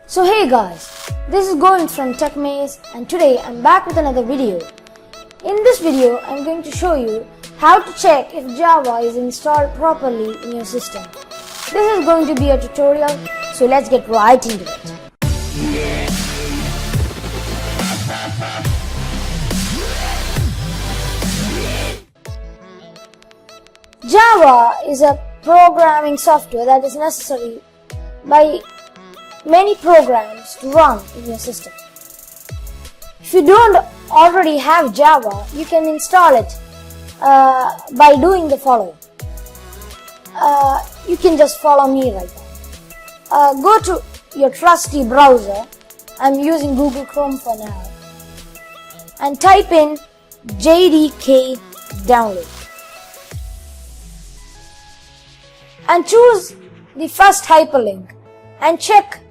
So hey guys, this is Govind from TechMaze and today I'm back with another video. In this video, I'm going to show you how to check if Java is installed properly in your system. This is going to be a tutorial, so let's get right into it. Java is a programming software that is necessary by many programs to run in your system. If you don't already have Java, you can install it by doing the following. You can just follow me right now. Go to your trusty browser. I'm using Google Chrome for now. And type in JDK download. And choose the first hyperlink and check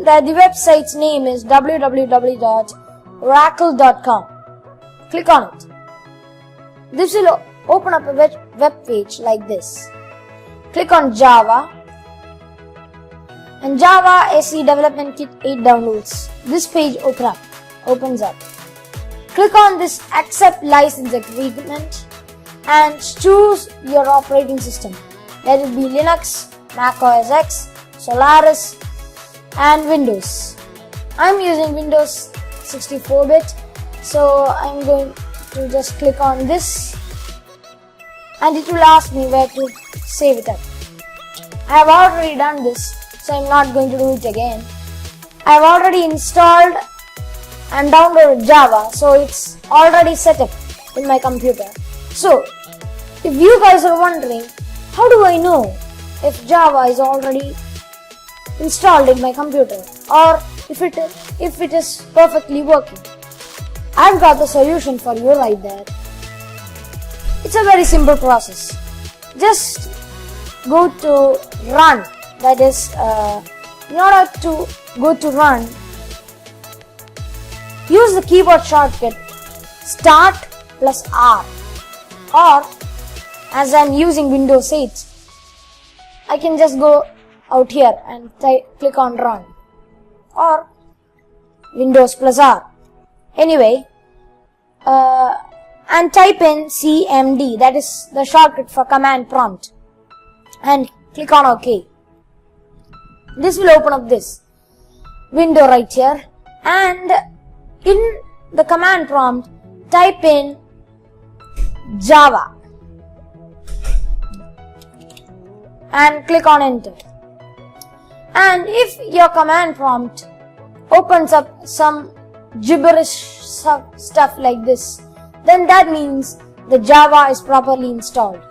that the website's name is www.oracle.com. Click on it. This will open up a web page like this. Click on Java and Java SE Development Kit 8 downloads. This page opens up. Click on this Accept License Agreement and choose your operating system. Let it be Linux, Mac OS X, Solaris and Windows. I'm using Windows 64-bit, so I'm going to just click on this and it will ask me where to save it up. I have already done this, so I'm not going to do it again. I have already installed and downloaded Java, so it's already set up in my computer. So, if you guys are wondering, how do I know if Java is already installed in my computer or if it is perfectly working? I've got the solution for you right there. It's a very simple process. Just go to run. That is, in order to go to run, use the keyboard shortcut Start plus R, or as I'm using Windows 8, I can just go out here and click on run, or Windows plus R. Anyway, and type in CMD, that is the shortcut for command prompt, and click on OK. This will open up this window right here, and in the command prompt type in Java and click on enter. And if your command prompt opens up some gibberish stuff like this, then that means the Java is properly installed.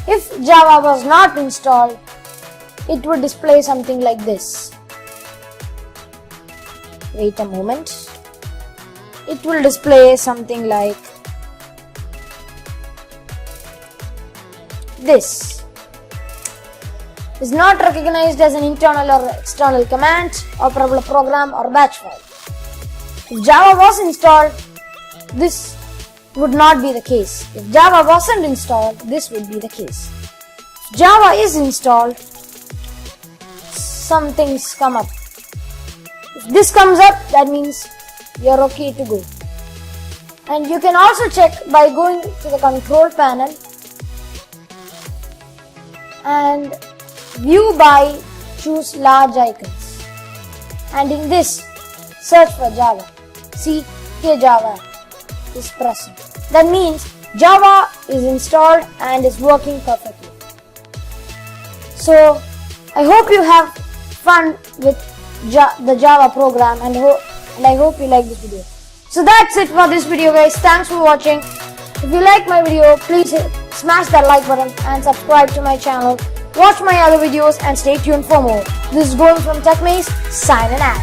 If Java was not installed, it would display something like this. Wait a moment. It will display something like this. Is not recognized as an internal or external command or program or batch file. If Java was installed, this would not be the case. If Java wasn't installed, this would be the case. If Java is installed, some things come up. If this comes up, that means you're okay to go. And you can also check by going to the control panel and view by choose large icons, and in this search for Java. See, here Java is present. That means Java is installed and is working perfectly. So I hope you have fun with the Java program, and I hope you like this video. So that's it for this video guys. Thanks for watching. If you like my video, please smash that like button and subscribe to my channel. Watch my other videos and stay tuned for more. This is Govind from TechMaze, signing out.